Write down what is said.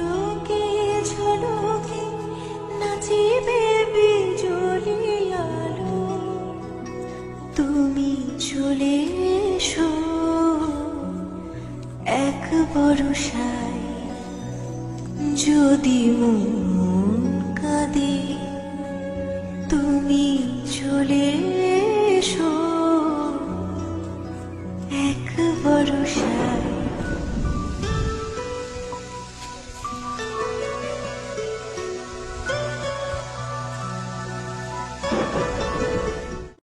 ঝলকে ঝলকে নাচিবে বিজলি আলো। তুমি চলে এসো এক বরষায়, যদি মন কাঁদে তুমি চলে এসো এক বরষায়।